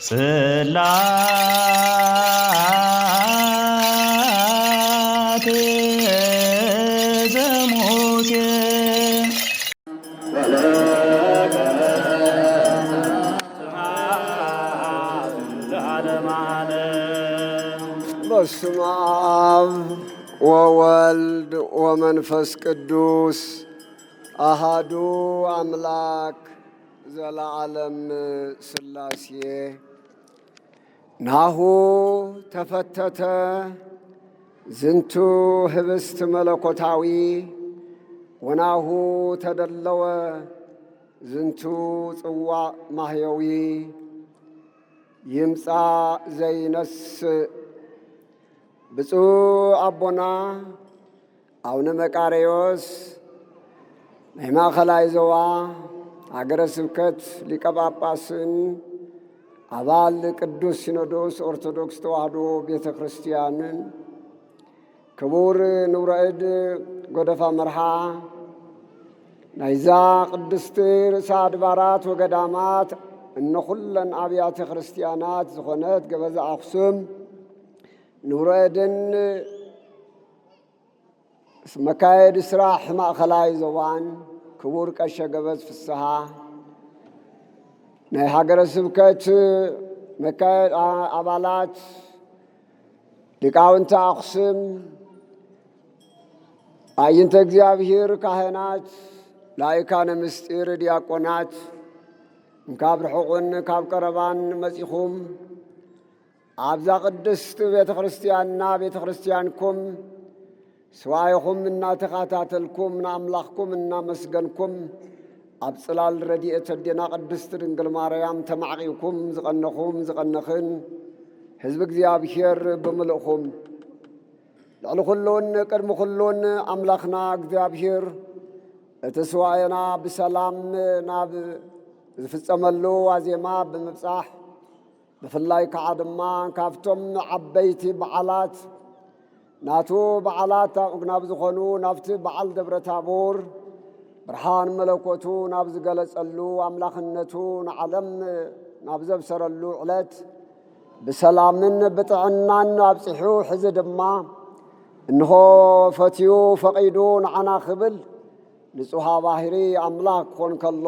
ጽላት ዘሙሴ በስመ አብ ወወልድ ወመንፈስ ቅዱስ አሃዱ አምላክ ዘለዓለም ሥላሴ ናሁ ተፈተተ ዝንቱ ህብስት መለኮታዊ ወናሁ ተደለወ ዝንቱ ጽዋዕ ማህየዊ ይምጻእ ዘይነስእ ብፁዕ አቦና አቡነ መቃርዮስ ናይ ማእኸላይ ዞባ ሀገረ ስብከት ሊቀ ጳጳስን አባል ቅዱስ ሲኖዶስ ኦርቶዶክስ ተዋሕዶ ቤተ ክርስቲያንን ክቡር ንቡረ እድ ጎደፋ መርሃ ናይዛ ቅድስቲ ርእሰ አድባራት ወገዳማት እነኹለን አብያተ ክርስቲያናት ዝኾነት ገበዛ አኽሱም ንቡረ እድን መካየድ ስራሕ ማእኸላይ ዞባን ክቡር ቀሸ ገበዝ ፍስሓ ናይ ሃገረ ስብከት መካየድ አባላት ሊቃውንተ አኽሱም አይንተ እግዚአብሔር ካህናት ላይካነ ምስጢር ዲያቆናት ካብ ርሑቕን ካብ ቀረባን መጺኹም ኣብዛ ቅድስት ቤተ ክርስቲያንና ቤተ ክርስቲያንኩም ስዋይኹም እናተኻታተልኩም ንኣምላኽኩም እናመስገንኩም ኣብ ጽላል ረድኤት ኣዴና ቅድስቲ ድንግል ማርያም ተማዕቂኩም ዝቐነኹም ዝቐነኽን ህዝቢ እግዚአብሔር ብምልእኹም ልዕሊ ኩሉን ቅድሚ ኩሉን ኣምላኽና እግዚአብሔር እቲ ስዋየና ብሰላም ናብ ዝፍጸመሉ ዋዜማ ብምብጻሕ ብፍላይ ከዓ ድማ ካብቶም ዓበይቲ በዓላት ናቱ በዓላት ናብ ዝኾኑ ናብቲ በዓል ደብረ ታቦር ብርሃን መለኮቱ ናብ ዝገለጸሉ ኣምላኽነቱ ንዓለም ናብ ዘብሰረሉ ዕለት ብሰላምን ብጥዕናን ኣብጽሑ ሕዚ ድማ እንሆ ፈትዩ ፈቒዱ ንዓና ክብል ንጹሃ ባህሪ ኣምላኽ ክኾን ከሎ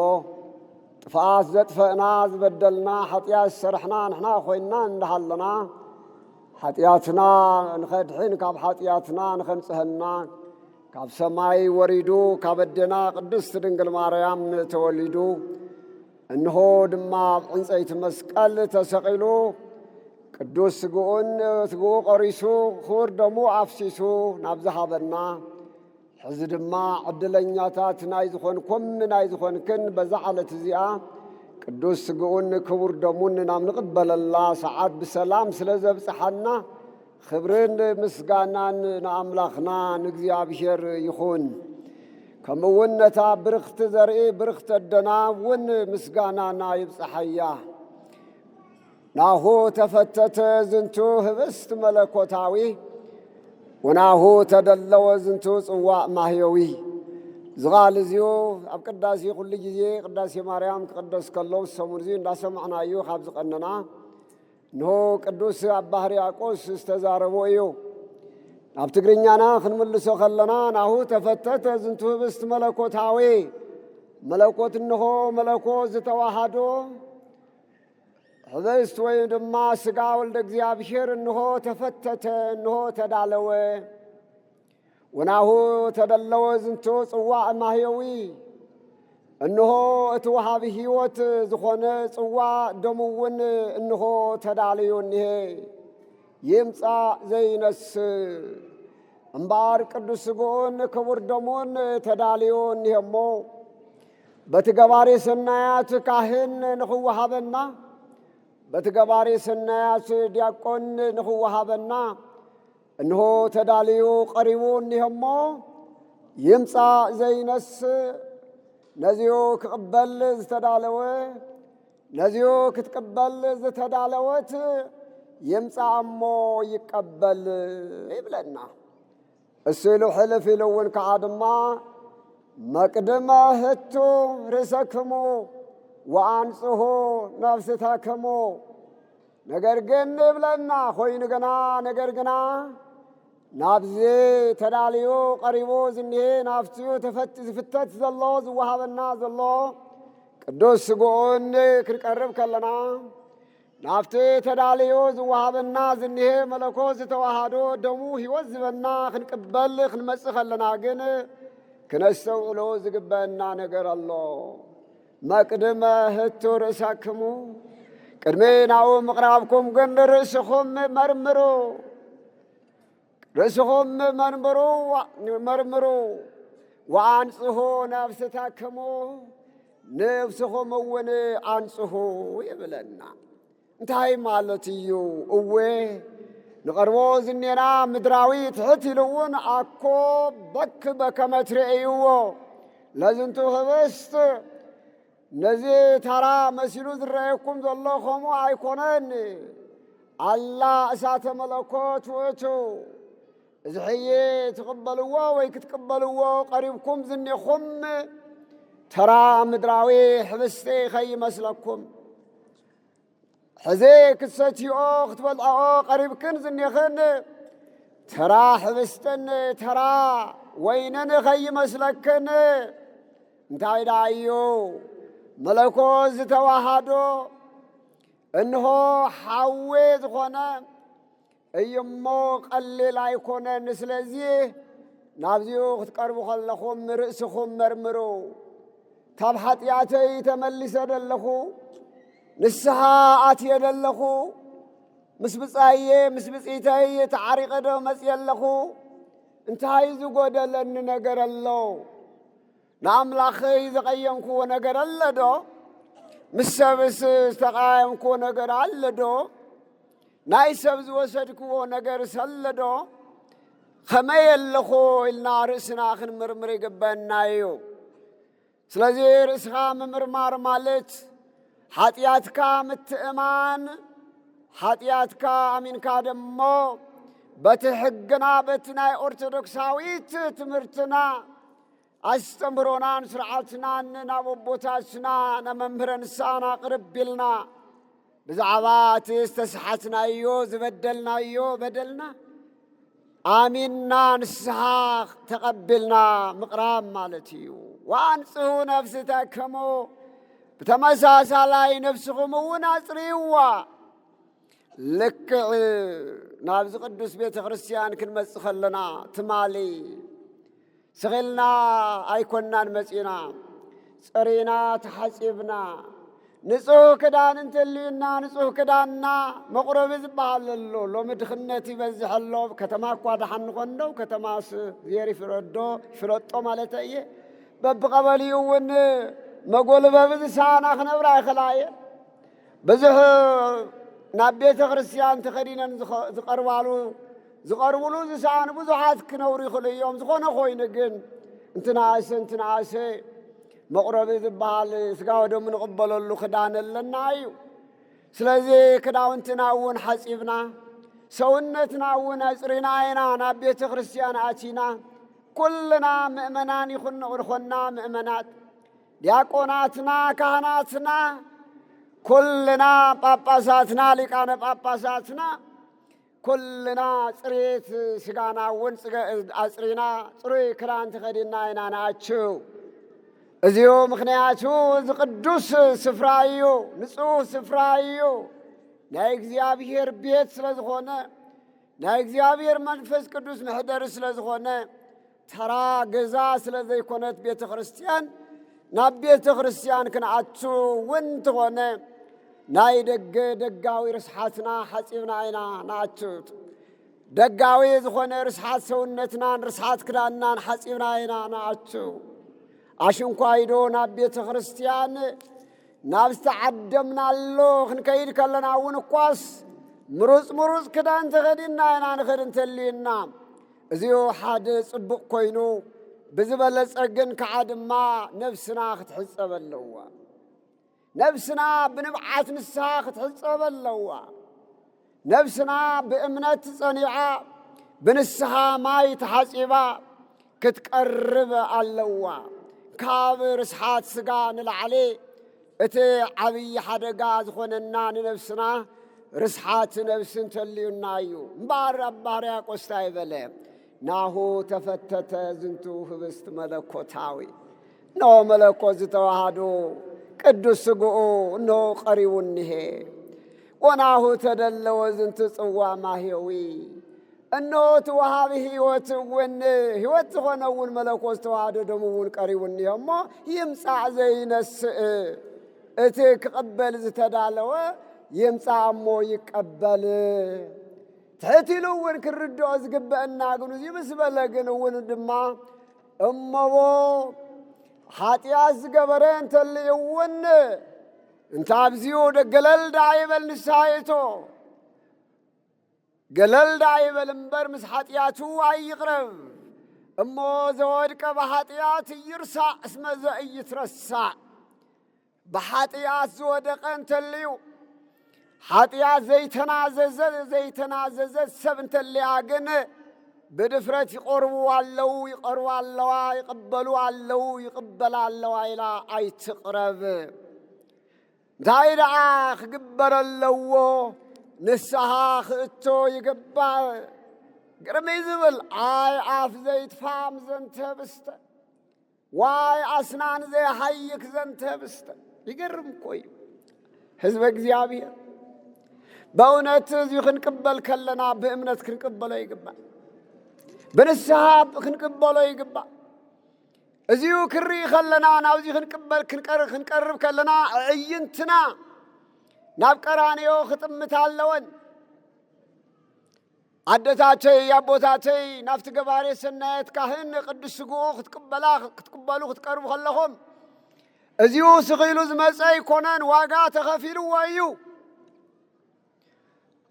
ጥፍኣት ዘጥፈእና ዝበደልና ሓጢኣት ዝሰርሕና ንሕና ኾይንና እንዳሃለና ሓጢኣትና ንኸድሕን ካብ ሓጢኣትና ንኸንጽህና ካብ ሰማይ ወሪዱ ካብ ኣዴና ቅድስቲ ድንግል ማርያም ተወሊዱ እንሆ ድማ ኣብ ዕንፀይቲ መስቀል ተሰቒሉ ቅዱስ ስግኡ ቆሪሱ ክቡር ደሙ ኣፍሲሱ ናብ ዝሃበና ሕዚ ድማ ዕድለኛታት ናይ ዝኾንኩም ናይ ዝኾንክን በዛ ዓለት እዚኣ ቅዱስ ስግኡን ክቡር ደሙን ናብ ንቕበለላ ሰዓት ብሰላም ስለ ዘብጽሓና ክብርን ምስጋናን ንኣምላኽና ንእግዚአብሔር ይኹን። ከምኡውን ነታ ብርኽቲ ዘርኢ ብርኽቲ ኣደና እውን ምስጋናና ይብጽሐያ። ናሁ ተፈተተ ዝንቱ ህብስት መለኮታዊ ወናሁ ተደለወ ዝንቱ ጽዋዕ ማህየዊ ዝቓል እዚኡ ኣብ ቅዳሴ ኩሉ ጊዜ ቅዳሴ ማርያም ክቅደስ ከለዉ ሰሙን እዚ እንዳሰማዕናዩ ካብ ዝቐነና እንሆ ቅዱስ ኣባ ሕርያቆስ ዝተዛረቦ እዩ። ናብ ትግርኛና ክንምልሶ ከለና ናሁ ተፈተተ ዝንቱ ህብስት መለኮታዊ መለኮት እንሆ መለኮት ዝተዋሃዶ ህብስት ወይ ድማ ስጋ ወልደ እግዚአብሔር እንሆ ተፈተተ እንሆ ተዳለወ ወናሁ ተደለወ ዝንቱ ጽዋዕ ማህየዊ እንሆ እቲ ወሃቢ ሕይወት ዝኾነ ጽዋዕ ደሙውን እንሆ ተዳልዩ እኒሄ ይምጻእ ዘይነስእ እምበር ቅዱስ ስግኡን ክቡር ደሙን ተዳልዩ እኒሄ እሞ በቲ ገባሬ ሰናያት ካህን ንኽወሃበና በቲ ገባሬ ሰናያት ዲያቆን ንኽወሃበና እንሆ ተዳልዩ ቀሪቡ እኒሄ እሞ ይምጻእ ዘይነስእ ነዚሁ ክቕበል ዝተዳለወ ነዚሁ ክትቅበል ዝተዳለወት ይምጻእ እሞ ይቀበል ይብለና። እሱ ኢሉ ሕልፍ ኢሉ እውን ከዓ ድማ መቅድመ ህቱ ርእሰክሙ ወአንጽሑ ነፍስታክሙ ነገር ግን ብለና ኾይኑ ገና ነገር ግና ናብዚ ተዳልዮ ቀሪቦ ዝኒሄ ናፍትዩ ዝፍተት ዘሎ ዝወሃበና ዘሎ ቅዱስ ስግኡን ክንቀርብ ከለና ናፍቲ ተዳልዮ ዝወሃበና ዝኒሄ መለኮት ዝተዋሃዶ ደሙ ሕይወት ዝበና ክንቅበል ክንመጽእ ከለና ግን ክነስተውዕሎ ዝግበአና ነገር ኣሎ። መቅድመ ህቱ ርእሳክሙ ቅድሚ ናብኡ ምቕራብኩም ግን ርእስኹም መርምሩ ርእስኹም መርምሩ ወአንጽሑ ነፍስታክሙ ነፍስኹም እውን አንጽሑ ይብለና። እንታይ ማለት እዩ? እዌ ንቐርቦ ዝኔና ምድራዊ ትሕት ኢሉ እውን አኮ በከመ ትርእይዎ ለዝንቱ ህብስት ነዚ ተራ መሲሉ ዝረአየኩም ዘሎ ከምኡ ኣይኮነን። አላ እሳተ መለኮት ውእቱ እዚ ሕየ ትቕበልዎ ወይ ክትቅበልዎ ቀሪብኩም ዝኔኹም ተራ ምድራዊ ሕብስቲ ኸይመስለኩም። ሕዚ ክትሰትዮ ክትበልዖ ቀሪብክን ዝኔኽን ተራ ሕብስትን ተራ ወይንን ኸይመስለክን። እንታይ ዳ እዩ? መለኮት ዝተዋሃዶ እንሆ ሓዌ ዝኾነ እዩ እሞ ቀሊል ኣይኮነን። ስለዚ ናብዚኡ ክትቀርቡ ከለኹም ርእስኹም መርምሩ። ካብ ሓጢኣተይ ተመሊሰ ደለኹ ንስሓ ኣትየ ደለኹ ምስ ብጻየ ምስ ብጺተይ ተዓሪቐ ዶ መጽእ ኣለኹ? እንታይ ዝጐደለኒ ነገር ኣሎ? ንኣምላኸይ ዘቐየምክዎ ነገር ኣለ ዶ? ምስ ሰብስ ዝተቃየምክዎ ነገር ኣለ ዶ? ናይ ሰብ ዝወሰድክዎ ነገርስ ኣለ ዶ? ኸመይ ኣለኹ ኢልና ርእስና ክንምርምር ይግበአና እዩ። ስለዚ ርእስኻ ምምርማር ማለት ሓጢኣትካ ምትእማን፣ ሓጢኣትካ ኣሚንካ ደሞ በቲ ሕግና በቲ ናይ ኦርቶዶክሳዊት ትምህርትና ኣስተምህሮናን ስርዓትናን ናብ ኣቦታትና ንመምህረ ንስሓና ቅርብ ኢልና ብዛዕባ እቲ ዝተስሓትናዮ ዝበደልናዮ በደልና ኣሚንና ንስሓ ተቐቢልና ምቕራብ ማለት እዩ። ወአንጽሑ ነፍስታክሙ ብተመሳሳላይ ነፍስኹም እውን ኣጽርይዋ። ልክዕ ናብዚ ቅዱስ ቤተ ክርስቲያን ክንመጽእ ከለና ትማሊ ስኺልና ኣይኮናን መጺና ጽሪና ተሓጺብና ንጹህ ክዳን እንተልዩና ንጹህ ክዳንና መቑረቢ ዝበሃል ኣሎ። ሎሚ ድኽነት ይበዝሕ ኣሎ። ከተማ እኳ ድሓን ንኾንዶ ከተማስ ዜር ይፍለጦ ማለት እየ። በብቐበልዩ እውን መጐልበቢ ዝሳና ክነብራ ይኽእላየ። ብዙሕ ናብ ቤተ ክርስቲያን ተኸዲነን ዝቐርቡሉ ዝሰኣኑ ብዙሓት ክነብሩ ይኽእሉ እዮም። ዝኾነ ኾይኑ ግን እንትንኣሰ መቑረቢ ዝበሃል ስጋ ወደሙ ንቕበለሉ ክዳን ኣለና እዩ። ስለዚ ክዳውንትና እውን ሓጺብና ሰውነትና እውን ኣጽሪና ኢና ናብ ቤተ ክርስቲያን ኣቲና ኩልና ምእመናን ይኹንና ምእመናት ዲያቆናትና ካህናትና ኩልና ጳጳሳትና ሊቃነ ጳጳሳትና ኩልና ጽሬት ስጋና እውን ኣጽሪና ጽሩይ ክዳን ተኸዲና ኢና ንኣችው። እዚዮ ምኽንያቱ ዝቅዱስ ስፍራ እዩ፣ ንጹህ ስፍራ እዩ። ናይ እግዚአብሔር ቤት ስለ ዝኾነ ናይ እግዚአብሔር መንፈስ ቅዱስ ምሕደሪ ስለ ዝኾነ ተራ ገዛ ስለ ዘይኮነት ቤተ ክርስቲያን ናብ ቤተ ክርስቲያን ክንኣቱ እውን ተኾነ ናይ ደጋዊ ርስሓትና ሓጺብና ኢና ንኣቱት። ደጋዊ ዝኾነ ርስሓት ሰውነትናን ርስሓት ክዳንናን ሓጺብና ኢና ንኣቱ። ኣሽንኳይዶ ናብ ቤተ ክርስቲያን ናብ ዝተዓደምናሎ ክንከይድ ከለና እውን እኳስ ምሩፅ ክዳን ተኸዲና ኢና ንኽድ እንተልዩና እዚዮ ሓደ ጽቡቕ ኮይኑ ብዝበለጸ ግን ከዓ ድማ ነፍስና ክትሕጸብ ኣለዋ። ነፍስና ብንብዓት ንስሓ ክትሕጸብ ኣለዋ። ነፍስና ብእምነት ጸኒዓ ብንስሓ ማይ ተሓጺባ ክትቀርብ ኣለዋ። ካብ ርስሓት ስጋ ንላዕሊ እቲ ዓብዪ ሓደጋ ዝኾነና ንነፍስና ርስሓት ነብስን ተልዩናዩ እምበር አባርያ ቆስታይ በለ ናሁ ተፈተተ ዝንቱ ህብስት መለኮታዊ እነሆ መለኮት ዝተዋሃዶ ቅዱስ ስግኡ እነሆ ቀሪቡኒሄ ወናሁ ተደለወ ዝንቱ ጽዋ ማህየዊ እነሆ ተዋሃቢ ሕይወት እውን ሕይወት ዝኾነውን መለኮት ዝተዋሃዶ ደሙውን ቀሪቡኒሄ እሞ ይምጻእ ዘይነስእ እቲ ክቕበል ዝተዳለወ ይምጻእ እሞ ይቀበል ትሕቲሉ እውን ክርድኦ ዝግብአና ግን እዚ ምስ በለ ግን እውን ድማ እመቦ ኃጢአት ዝገበረ እንተልዩ እውን እንታብዚኡ ገለልዳ ይበል ንስሐ እቶ ገለልዳ ይበል እምበር ምስ ኃጢአቱ አይቅረብ እሞ ዘወድቀ በኃጢአት ይርሳዕ እስመ ዘኢይትረሳዕ በኃጢአት ዝወደቀ እንተልዩ ኃጢአት ዘይተናዘዘ ሰብ እንተልያ ግን በድፍረት ይቆርቡ አለው ይቀርቡ አለዋ ይቀበሉ አለው ይቀበል አለዋ ኢላ አይትቅረብ እንታይ ደኣ ክግበረለዎ ንስሓ ክእቶ ይግባእ ግርሚ ዝብል አይ አፍ ዘይትፋም ዘንተ ህብስተ ዋይ አስናን ዘይሐይክ ዘንተ ህብስተ ይገርም እኮ እዩ ህዝበ እግዚአብሔር በእውነት እዚሁ ክንቅበል ከለና በእምነት ክንቅበሎ ይግባእ በንስሓ ክንቅበሎ ይግባእ እዚሁ ክርኢ ከለና ናብዚ ክንቀርብ ከለና ዕይንትና ናብ ቀራንዮ ክጥምት ኣለወን አደታተይ አቦታተይ ናፍቲ ገባሬ ሰናየት ካህን ቅዱስ ስግኡ ክትቅበሉ ክትቀርቡ ከለኹም እዚሁ ስኺሉ ዝመፀ ይኮነን ዋጋ ተኸፊልዎ እዩ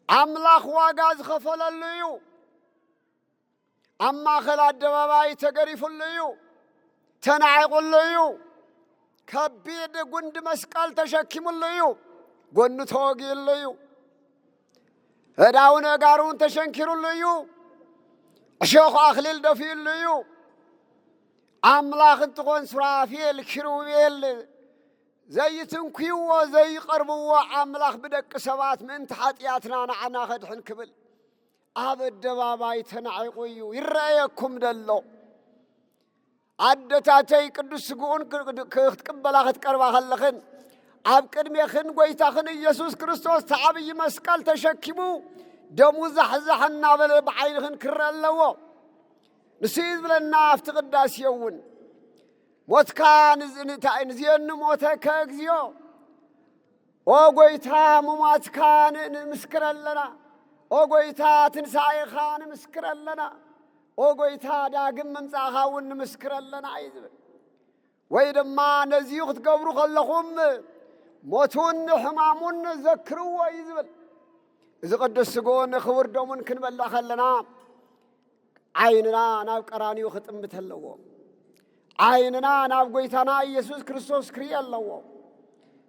አምላኽ ዋጋ ዝኸፈለሉ እዩ ኣብ ማእኸል አደባባይ ተገሪፉሉ እዩ ተናዒቁሉ እዩ ከቢድ ጉንዲ መስቀል ተሸኪሙሉ እዩ ጎኑ ተወጊሉ እዩ እዳውን እጋሩን ተሸንኪሩሉ እዩ እሾኽ አኽሊል ደፊኡሉ እዩ አምላኽ እንትኾን ሱራፌል ኪሩቤል ዘይትንኩይዎ ዘይቀርብዎ አምላኽ ብደቂ ሰባት ምእንቲ ኃጢአትና ንዓና ኸድሕን ክብል ኣብ አደባባይ ተናዒቁ እዩ ይረአየኩም ደሎ አደታተይ ቅዱስ ስግኡን ክትቅበላ ክትቀርባ ከለኽን ኣብ ቅድሜኽን ጐይታኽን ኢየሱስ ክርስቶስ ተዓብይ መስቀል ተሸኪሙ ደሙ ዛሕዛሕ እናበለ ብዓይንኽን ክረአ ኣለዎ ንሱ ዝብለና ኣብቲ ቅዳሴ እውን ሞትካ ንዚአኒ ሞተከ እግዚኦ ኦ ጐይታ ምሟትካ ንምስክር ኣለና ኦ ጐይታ ትንሣኤኻ ንምስክር ኣለና ኦ ጐይታ ዳግም ምምጻእኻ እውን ንምስክር ኣለና እዩ ዝብል ወይ ድማ ነዚሁ ክትገብሩ ከለኹም ሞቱን ሕማሙን ዘክርዎ እዩ ዝብል እዚ ቅዱስ ስግኡን ክቡር ደሙን ክንበልዕ ከለና ዓይንና ናብ ቀራንዮ ክጥምት ኣለዎ ዓይንና ናብ ጐይታና ኢየሱስ ክርስቶስ ክርኢ ኣለዎ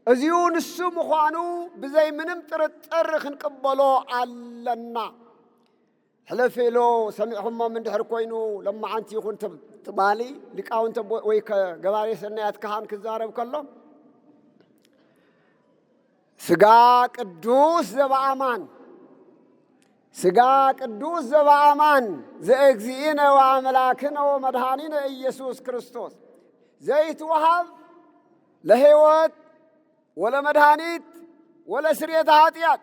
እዚሁ ንሱ ምዃኑ ብዘይ ምንም ጥርጥር ክንቅበሎ ኣለና ሕልፍ ኢሉ ሰሚዕኹሞ እንድሕር ኮይኑ ለማዓንቲ ይኹን ትባሊ ሊቃውንተ ወይ ገባሬ ሰናያት ካህን ክዛረብ ከሎ ስጋ ቅዱስ ዘበአማን ዘእግዚእነ ወአምላክነ ወመድኃኒነ ኢየሱስ ክርስቶስ ዘይትወሃብ ለሕይወት ወለመድኃኒት ወለስርየተ ኃጢአት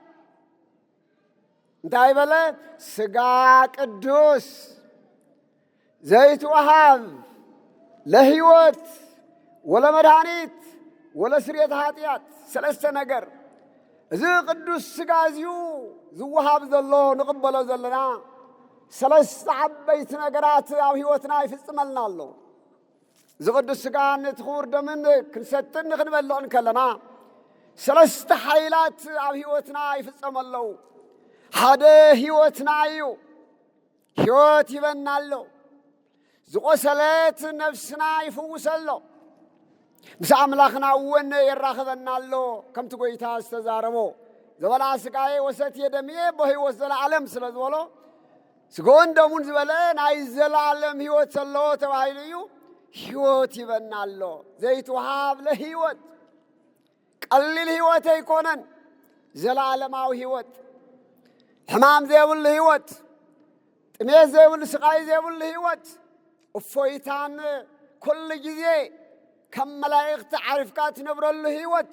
እንታይ በለ ስጋ ቅዱስ ዘይትወሃብ ለሕይወት ወለመድኃኒት ወለስርየተ ኃጢአት ሰለስተ ነገር እዚ ቅዱስ ስጋ እዚዩ ዝወሃብ ዘሎ ንቕበሎ ዘለና ሰለስተ ዓበይቲ ነገራት ኣብ ሕይወትና ይፍጽመልና ኣሎ እዚ ቅዱስ ስጋን እቲ ክቡር ደምን ክንሰትን ክንበልዕን ከለና ሰለስተ ሓይላት ኣብ ሕይወትና ይፍጸመለዉ ሓደ ሕይወትና እዩ ሕይወት ይበና ኣሎ ዝቆሰለት ነፍስና ይፍውሰሎ ምስ አምላኽና እውን የራኽበና ኣሎ ከምቲ ጐይታ ዝተዛረቦ ዘበላ ስጋዬ ወሰትየ ደምየ በሕይወት ዘለዓለም ስለ ዝበሎ ስጋውን ደሙን ዝበለ ናይ ዘለዓለም ሕይወት ዘለዎ ተባሂሉ እዩ ሕይወት ይበና ኣሎ ዘይትወሃብ ለሕይወት ቀሊል ሕይወት ኣይኮነን زلالماو هيوت حمام زيبل هيوت ጥሜት ዘይብል ስቃይ ዘይብል ህይወት እፎይታን ኩሉ ግዜ ከም መላእክት ዓሪፍካ ትነብረሉ ህይወት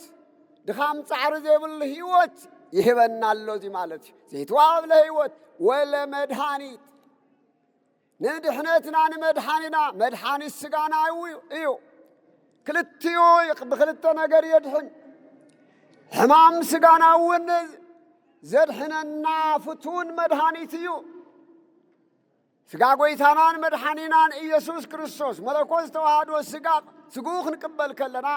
ድኻም ጻዕሪ ዘይብል ህይወት ይህበናል እዚ ማለት ዘይተዋሃብ ለህይወት ወለመድኃኒት ንድሕነትና ንመድኃኒና መድኃኒት ስጋና እዩ ክልትዮ ብክልተ ነገር የድሕን ሕማም ስጋና እውን ዘድሕነና ፍቱን መድኃኒት እዩ ስጋ ጎይታናን መድኃኒናን ኢየሱስ ክርስቶስ መለኮት ተዋህዶ ስጉ ክንቅበል ከለና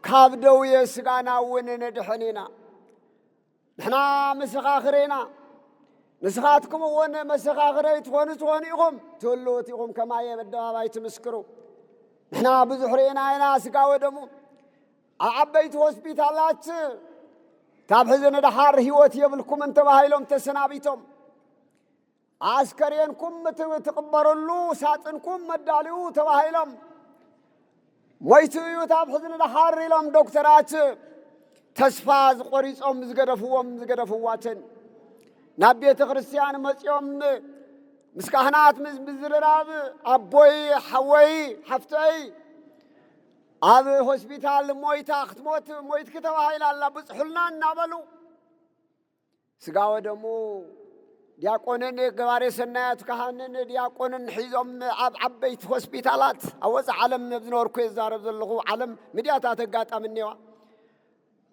ካብ ደውየ ስጋና እውን ንድሕኒና ንሕና መሰኻኽሬና ንስኻትኩም እውን መሰኻኽረይ ትኾኑ ኢኹም ትህልዎት ኢኹም ከማየ በደባባይ ትምስክሩ ንሕና ብዙሕ ርኢና ኢና ስጋ ወደሙ ኣብ ዓበይቲ ሆስፒታላት ካብ ሕዚ ንድሓር ህይወት የብልኩምን ተባሂሎም ተሰናቢቶም አስከሬንኩም ትቅበሩሉ ሳጥንኩም መዳልዩ ተባሂሎም ሞይትዩ ታብ ሕዝን ድሓር ኢሎም ዶክተራት ተስፋ ዝቆሪጾም ዝገደፍዋትን ናብ ቤተ ክርስቲያን መጽኦም ምስ ካህናት ብዝረራብ አቦይ ሓወይ ሓፍተይ ኣብ ሆስፒታል ሞይታ ክትሞት ሞይትክ ተባሂላላ ብጽሑልና እናበሉ ስጋወ ደሙ ዲያቆንን ገባሬ ሰናያት ካህንን ዲያቆንን ሒዞም ኣብ ዓበይቲ ሆስፒታላት ኣብ ወፃኢ ዓለም ዝነበርኩ የዛረብ ዘለኹ ዓለም ሚድያታት ኣጋጣምኒዋ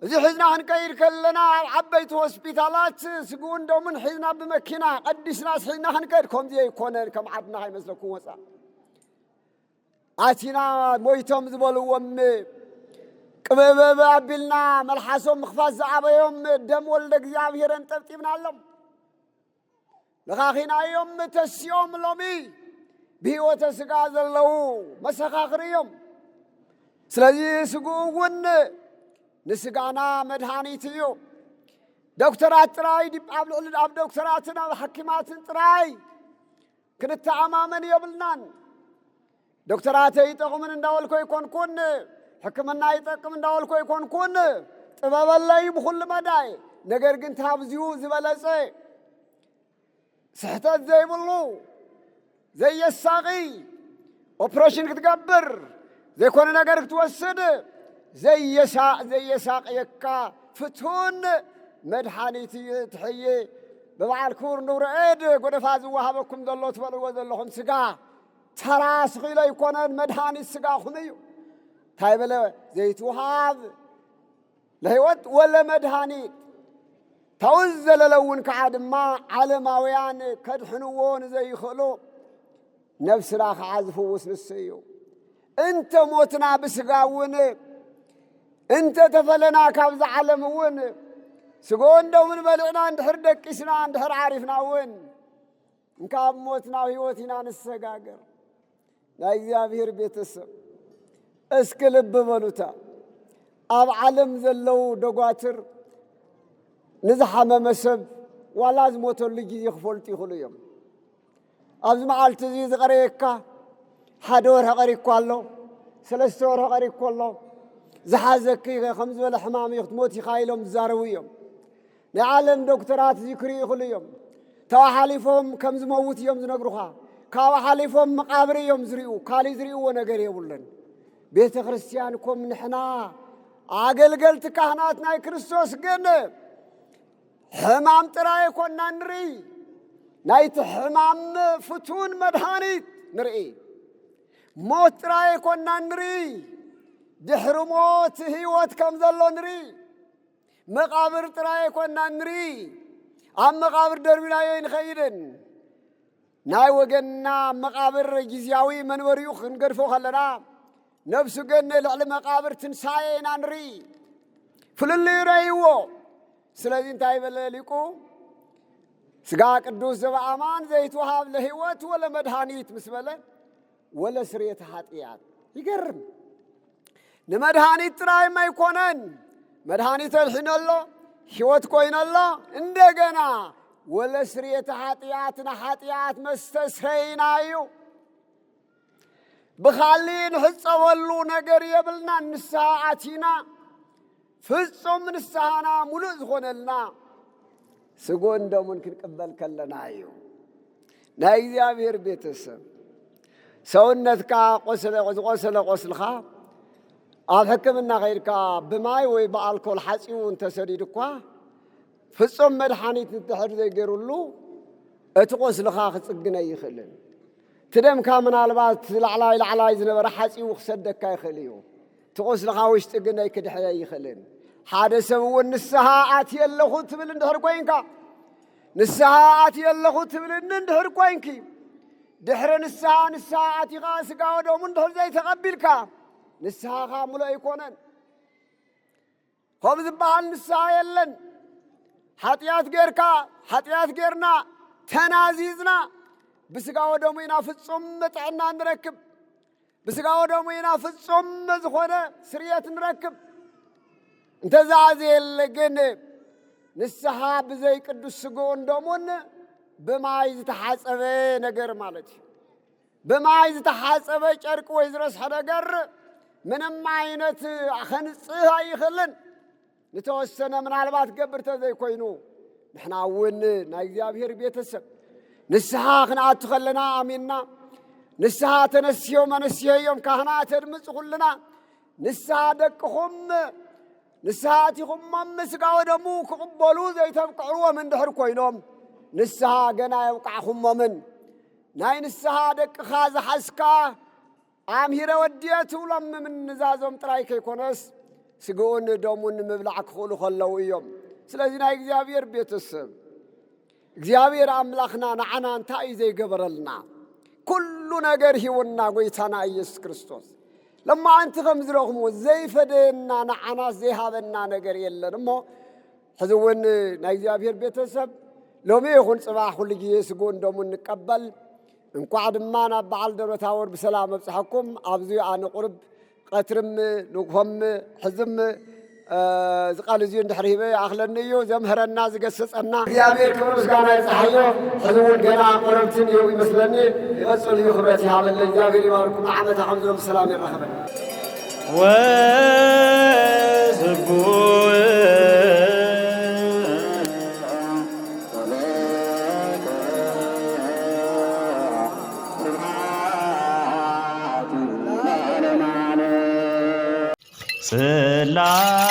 እዚ ሒዝና ክንቀይድ ከለና ኣብ ዓበይቲ ሆስፒታላት ስጉን ደሙን ሒዝና ብመኪና ቀዲስና ሒዝና ክንቀይድ ከምዚ ኣይኮነን ከም ዓድና ኣይመስለኩም ወፃእ ኣቲና ሞይቶም ዝበልዎም ቅበበ ኣቢልና መልሓሶም ምኽፋት ዝዓበዮም ደም ወልደ እግዚአብሔር እንጠብጢብና ኣሎም ለኻኺናዮም ተስዮም ሎሚ ብህይወተ ስጋ ዘለው መሰኻኽርዮም ስለዚህ ስጉ እውን ንስጋና መድኃኒት እዩ ዶክተራት ጥራይ ኣብ ልዕሊ ኣብ ዶክተራትን ኣብ ሓኪማትን ጥራይ ክንተኣማመን የብልናን ዶክተራት ይጠቕምን እንዳወልኮ ይኮንኩን ሕክምና ይጠቅም እንዳወልኮ ይኮንኩን ጥበበለይ ብኩሉ መዳይ ነገር ግን ታብዚሁ ዝበለጸ ስሕተት ዘይብሉ ዘየሳቂ ኦፕሬሽን ክትገብር ዘይኮነ ነገር ክትወስድ ዘየሳቅየካ ፍቱን መድኃኒት ትሕየ በበዓል ክቡር ንውረኤድ ጎደፋ ዝወሃበኩም ዘሎ ትበልዎ ዘለኹም ስጋ ተራ ስኺሎ ይኮነን መድኃኒት ስጋኹም እዩ እንታይ በለ ዘይትውሃብ ለህይወት ወለ መድኃኒት ተወዘለለውን ከዓ ድማ ዓለማውያን ከድሕንዎን ዘይኽእሉ ነፍስና ከዓ ዝፍውስ ንሱ እዩ እንተ ሞትና ብስጋ እውን እንተ ተፈለና ካብዚ ዓለም እውን ስጎ እንደምን በልዕና እንድሕር ደቂስና እንድሕር ዓሪፍና እውን እንካብ ሞትና ህይወት ኢና ንሰጋገር ናይ እግዚአብሔር ቤተሰብ እስኪ ልብ በሉታ ኣብ ዓለም ዘለው ደጓትር ንዝሓመመ ሰብ ዋላ ዝሞተሉ ጊዜ ክፈልጡ ይኽእሉ እዮም ኣብዚ መዓልቲ እዚ ዝቐረየካ ሓደ ወርሒ ቀሪኩ ኣሎ 3 ወርሒ ቀሪኩ ኣሎ ዝሓዘኪ ከም ዝበለ ሕማም ክትሞት ኢኻ ኢሎም ዝዛረቡ እዮም ናይ ዓለም ዶክተራት ዝክሪ ይኽእሉ እዮም ተባሓሊፎም ከም ዝመውት እዮም ዝነግሩኻ ካብ ሓሊፎም መቃብር እዮም ዝርኡ ካሊእ ዝርእዎ ነገር የብሉን ቤተ ክርስቲያንኩም ንሕና ኣገልገልቲ ካህናት ናይ ክርስቶስ ግን ሕማም ጥራይ ኮና ንርኢ ናይቲ ሕማም ፍቱን መድኃኒት ንርኢ ሞት ጥራይ ኮና ንርኢ ድሕሪ ሞት ህይወት ከም ዘሎ ንርኢ መቃብር ጥራይ ኮና ንርኢ ኣብ መቃብር ደርቢናዮ ይንኸይድን ናይ ወገንና መቃብር ጊዜያዊ መንበሪኡ ክንገድፎ ከለና ነፍሱ ግን ልዕሊ መቃብር ትንሳኤ ኢና ንርኢ ፍልል ይረይዎ ስለዚህ እንታይ በለ ሊቁ ስጋ ቅዱስ ዘበአማን ዘይትወሃብ ለህይወት ወለ መድኃኒት ምስ በለ ወለ ስርየት ኃጢአት ይገርም ንመድኃኒት ጥራይ ማይኮነን መድኃኒት አልሕነሎ ህይወት ኮይነሎ እንደገና ወለ ስርየት ኃጢአትና ኃጢአት መስተስረይናዩ ብኻሊ ንሕፀበሉ ነገር የብልና ንስሓ ኣቲና ፍጹም ንስሐና ሙሉእ ዝኾነልና ስጎን ደሙን ክንቅበል ከለና እዩ። ናይ እግዚአብሔር ቤተሰብ ሰውነትካ ዝቆሰለ ቆስልኻ ኣብ ሕክምና ኸይድካ ብማይ ወይ ብኣልኮል ሓፂው እንተሰዲድ እኳ ፍጹም መድሓኒት እንድሕር ዘይገይሩሉ እቲ ቆስልኻ ክጽግነ ይኽእልን። ትደምካ ምናልባት ላዕላይ ዝነበረ ሓፂው ክሰደካ ይኽእል እዩ። እቲ ቆስልኻ ውሽጢ ግን ኣይክድሕየ ይኽእልን። ሓደ ሰብ እውን ንስሓ ኣትየ ኣለኹ ትብል እንድሕር ኮይንካ ንስሓ ኣትየ ኣለኹ ትብልኒ እንድሕር ኮይንኪ ድሕሪ ንስሓ ኣቲኻ ስጋ ወደሙ እንድሕር ዘይተቐቢልካ ንስሓኻ ሙሉእ ኣይኮነን። ከምኡ ዝበሃል ንስሓ የለን። ሓጢኣት ጌርካ ሓጢኣት ጌርና ተናዚዝና ብስጋ ወደሙ ኢና ፍጹም ጥዕና ንረክብ። ብስጋ ወደሙ ኢና ፍጹም ዝኾነ ስርየት ንረክብ። እንተዛዘየለ ግን ንስሓ ብዘይ ቅዱስ ስግኡን ደሙን ብማይ ዝተሓፀበ ነገር ማለት እዩ። ብማይ ዝተሓፀበ ጨርቂ ወይ ዝረስሐ ነገር ምንም ዓይነት ኸንጽህ ኣይኽእልን። ንተወሰነ ምናልባት ገብር ተዘይኮይኑ ንሕና እውን ናይ እግዚአብሔር ቤተሰብ ንስሓ ክንኣቱ ኸለና ኣሚንና ንስሓ ተነስዮም ኣነስዮም ካህናት ኣድምፁ ኩልና ንስሓ ደቅኹም ንስሓ ኣቲኹሞም ስጋ ወደሙ ክቕበሉ ዘይተብቅዕዎም እንድሕር ኮይኖም ንስሓ ገና የብቃዕኹሞምን ናይ ንስሓ ደቅኻ ዝሓዝካ ኣምሂረ ወድየ ትብሎም ምንዛዞም ጥራይ ከይኮነስ ስግኡን ደሙን ምብላዕ ክኽእሉ ኸለዉ እዮም። ስለዚ ናይ እግዚአብሔር ቤተሰብ እግዚአብሔር ኣምላኽና ንዓና እንታይ እዩ ዘይገበረልና? ኩሉ ነገር ሂቡና ጐይታና ኢየሱስ ክርስቶስ ለማዓንቲ ከም ዝረኽሙ ዘይፈደየና ንዓና ዘይሃበና ነገር የለን እሞ ሕዚ እውን ናይ እግዚአብሔር ቤተሰብ ሎሚ ይኹን ጽባሕ ኩሉ ግዜ ስግኡን ደሙን ንቀበል እንኳዕ ድማ ናብ በዓል ደብረ ታቦር ብሰላም ኣብፅሐኩም። ኣብዚ ኣነ ቁርብ ቀትርም ንግሆም ሕዝም ዝቃል እዙዩ እንድሕር ሂበ ኣኽለኒ እዩ ዘምህረና ዝገሰጸና እግዚአብሔር ክብሪ ምስጋና ይብፅሓዮ። ሕዚ እውን ገና ቁርብትን ይው ይመስለኒ ይቐፅል እዩ ክብረት ይሃበለ እግዚአብሔር ይባርኩም። ዓመት ከምዚኦም ብሰላም ይረኸበን ጽላተ